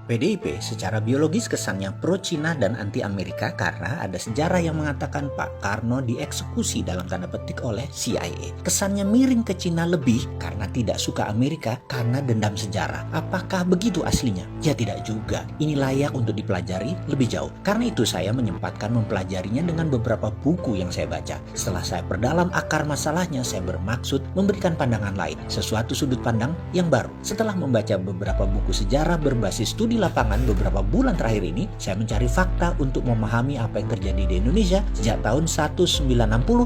PDIP secara biologis kesannya pro-Cina dan anti-Amerika karena ada sejarah yang mengatakan Pak Karno dieksekusi dalam tanda petik oleh CIA. Kesannya miring ke Cina lebih karena tidak suka Amerika karena dendam sejarah. Apakah begitu aslinya? Ya tidak juga. Ini layak untuk dipelajari lebih jauh. Karena itu saya menyempatkan mempelajarinya dengan beberapa buku yang saya baca. Setelah saya perdalam akar masalahnya, saya bermaksud memberikan pandangan lain, sesuatu sudut pandang yang baru. Setelah membaca beberapa buku sejarah berbasis studi lapangan beberapa bulan terakhir ini, saya mencari fakta untuk memahami apa yang terjadi di Indonesia sejak tahun 1960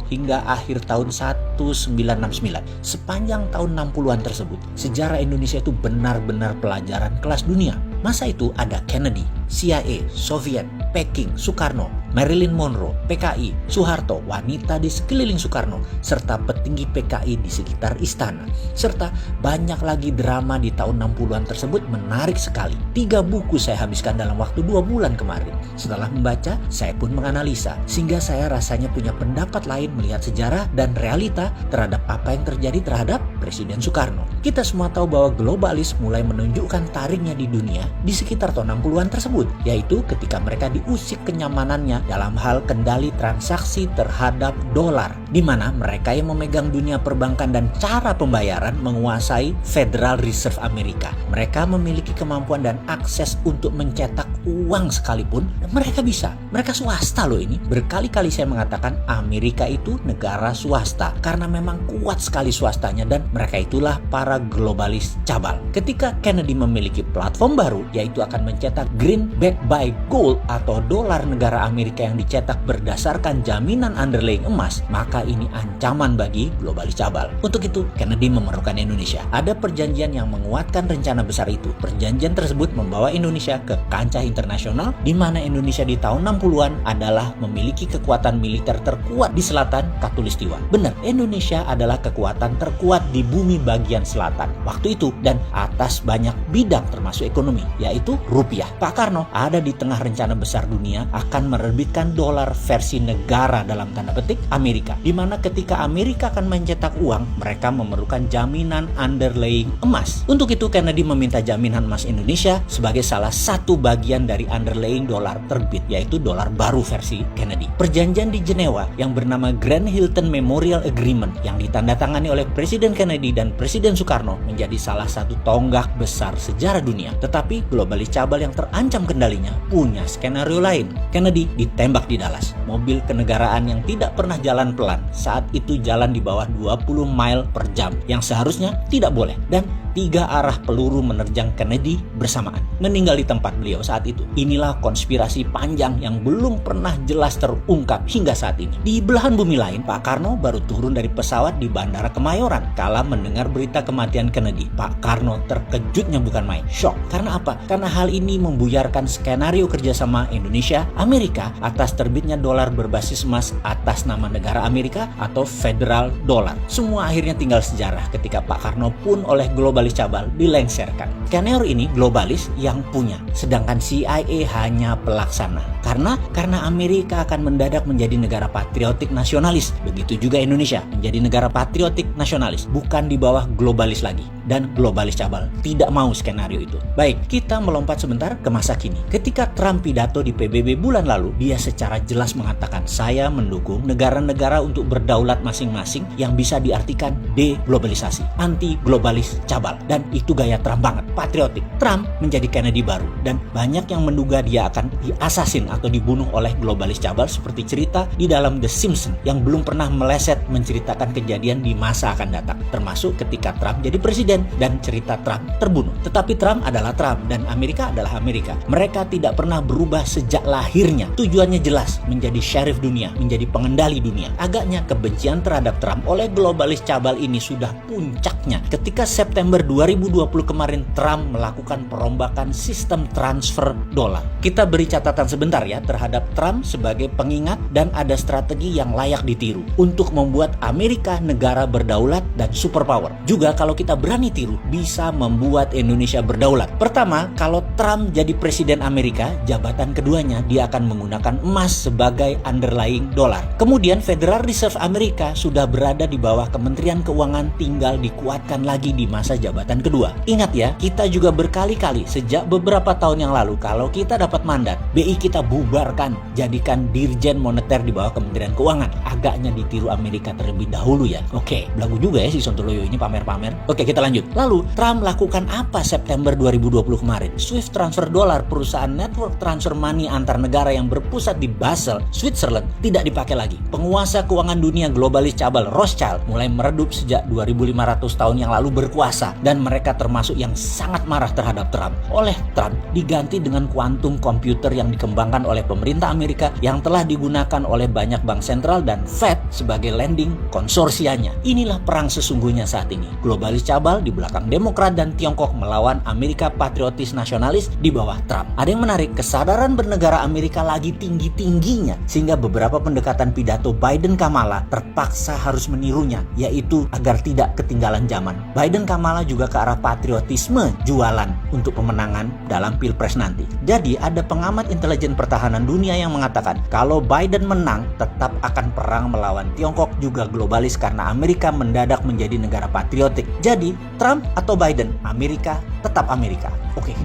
hingga akhir tahun 1969. Sepanjang tahun 60-an tersebut, sejarah Indonesia itu benar-benar pelajaran kelas dunia. Masa itu ada Kennedy, CIA, Soviet, Peking, Soekarno, Marilyn Monroe, PKI, Soeharto, wanita di sekeliling Soekarno, serta petinggi PKI di sekitar istana. Serta banyak lagi drama di tahun 60-an tersebut menarik sekali. 3 buku saya habiskan dalam waktu 2 bulan kemarin. Setelah membaca, saya pun menganalisa, sehingga saya rasanya punya pendapat lain melihat sejarah dan realita terhadap apa yang terjadi terhadap Presiden Soekarno. Kita semua tahu bahwa globalis mulai menunjukkan taringnya di dunia di sekitar tahun 60-an tersebut, yaitu ketika mereka diusik kenyamanannya dalam hal kendali transaksi terhadap dolar, di mana mereka yang memegang dunia perbankan dan cara pembayaran menguasai Federal Reserve Amerika. Mereka memiliki kemampuan dan akses untuk mencetak uang sekalipun, dan mereka bisa. Mereka swasta loh ini. Berkali-kali saya mengatakan Amerika itu negara swasta karena memang kuat sekali swastanya, dan mereka itulah para globalis cabal. Ketika Kennedy memiliki platform baru, yaitu akan mencetak greenback by gold atau dolar negara Amerika yang dicetak berdasarkan jaminan underlying emas, maka ini ancaman bagi globalis cabal. Untuk itu, Kennedy memerlukan Indonesia. Ada perjanjian yang menguatkan rencana besar itu. Perjanjian tersebut membawa Indonesia ke kancah internasional, di mana Indonesia di tahun 60-an adalah memiliki kekuatan militer terkuat di selatan Khatulistiwa. Benar, Indonesia adalah kekuatan terkuat di bumi bagian selatan waktu itu dan atas banyak bidang termasuk ekonomi, yaitu rupiah. Pak Karno ada di tengah rencana besar dunia akan menerbitkan dolar versi negara dalam tanda petik Amerika, di mana ketika Amerika akan mencetak uang, mereka memerlukan jaminan underlying emas. Untuk itu Kennedy meminta jaminan emas Indonesia sebagai salah satu bagian dari underlying dolar terbit, yaitu dolar baru versi Kennedy. Perjanjian di Jenewa yang bernama Grand Hilton Memorial Agreement yang ditandatangani oleh Presiden Kennedy dan Presiden Soekarno menjadi salah satu tonggak besar sejarah dunia. Tetapi globalis cabal yang terancam kendalinya punya skenario lain. Kennedy ditembak di Dallas. Mobil kenegaraan yang tidak pernah jalan pelan saat itu jalan di bawah 20 mile per jam yang seharusnya tidak boleh, dan 3 arah peluru menerjang Kennedy bersamaan. Meninggal di tempat beliau saat itu. Inilah konspirasi panjang yang belum pernah jelas terungkap hingga saat ini. Di belahan bumi lain, Pak Karno baru turun dari pesawat di Bandara Kemayoran kala mendengar berita kematian Kennedy. Pak Karno terkejutnya bukan main, shock. Karena apa? Karena hal ini membuyarkan skenario kerjasama Indonesia Amerika atas terbitnya dolar berbasis emas atas nama negara Amerika atau Federal Dollar. Semua akhirnya tinggal sejarah ketika Pak Karno pun oleh globalis cabal dilengsarkan. Skenario ini globalis yang punya, sedangkan CIA hanya pelaksana. Karena Amerika akan mendadak menjadi negara patriotik nasionalis. Begitu juga Indonesia menjadi negara patriotik nasionalis, bukan di bawah globalis lagi. Dan globalis cabal tidak mau skenario itu. Baik, kita melompat sebentar ke masa kini. Ketika Trump pidato di PBB bulan lalu, dia secara jelas mengatakan, saya mendukung negara-negara untuk berdaulat masing-masing yang bisa diartikan deglobalisasi, anti-globalis cabal. Dan itu gaya Trump banget, patriotik. Trump menjadi Kennedy baru, dan banyak yang menduga dia akan diasasin atau dibunuh oleh globalis cabal seperti cerita di dalam The Simpsons yang belum pernah meleset menceritakan kejadian di masa akan datang, termasuk ketika Trump jadi presiden dan cerita Trump terbunuh. Tetapi Trump adalah Trump dan Amerika adalah Amerika. Mereka tidak pernah berubah sejak lahirnya. Tujuannya jelas, menjadi sheriff dunia, menjadi pengendali dunia. Agaknya kebencian terhadap Trump oleh globalis cabal ini sudah puncaknya ketika September 2020 kemarin Trump melakukan perombakan sistem transfer dolar. Kita beri catatan sebentar ya terhadap Trump sebagai pengingat, dan ada strategi yang layak ditiru untuk membuat Amerika negara berdaulat dan superpower. Juga kalau kita berani tiru, bisa membuat Indonesia berdaulat. Pertama, kalau Trump jadi presiden Amerika, jabatan keduanya dia akan menggunakan emas sebagai underlying dolar. Kemudian Federal Reserve Amerika sudah berada di bawah Kementerian Keuangan, tinggal dikuatkan lagi di masa jabatan kedua. Ingat ya, kita juga berkali-kali sejak beberapa tahun yang lalu kalau kita dapat mandat, BI kita bubarkan, jadikan Dirjen Moneter di bawah Kementerian Keuangan. Agaknya ditiru Amerika terlebih dahulu ya. Oke, belagu juga ya si Sontoloyo ini pamer-pamer. Oke, kita lanjut. Lalu, Trump lakukan apa September 2020 kemarin? Swift transfer dolar, perusahaan network transfer money antar negara yang berpusat di Basel, Switzerland, tidak dipakai lagi. Penguasa keuangan dunia globalis cabal Rothschild mulai meredup sejak 2500 tahun yang lalu berkuasa, dan mereka termasuk yang sangat marah terhadap Trump. Oleh Trump diganti dengan kuantum komputer yang dikembangkan oleh pemerintah Amerika yang telah digunakan oleh banyak bank sentral dan Fed sebagai lending konsorsianya. Inilah perang sesungguhnya saat ini. Globalis cabal di belakang Demokrat dan Tiongkok melawan Amerika patriotis nasionalis di bawah Trump. Ada yang menarik, kesadaran bernegara Amerika lagi tinggi-tingginya sehingga beberapa pendekatan pidato Biden-Kamala terpaksa harus menirunya, yaitu agar tidak ketinggalan zaman. Biden-Kamala juga ke arah patriotisme jualan untuk pemenangan dalam Pilpres nanti. Jadi ada pengamat intelijen pertahanan dunia yang mengatakan kalau Biden menang tetap akan perang melawan Tiongkok juga globalis karena Amerika mendadak menjadi negara patriotik. Jadi Trump atau Biden, Amerika tetap Amerika.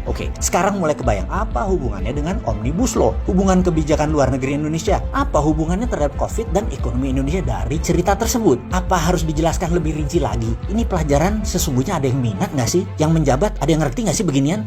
Oke. Sekarang mulai kebayang apa hubungannya dengan Omnibus Law, hubungan kebijakan luar negeri Indonesia, apa hubungannya terhadap COVID dan ekonomi Indonesia dari cerita tersebut. Apa harus dijelaskan lebih rinci lagi? Ini pelajaran sesungguhnya ada yang minat nggak sih? Yang menjabat ada yang ngerti nggak sih beginian?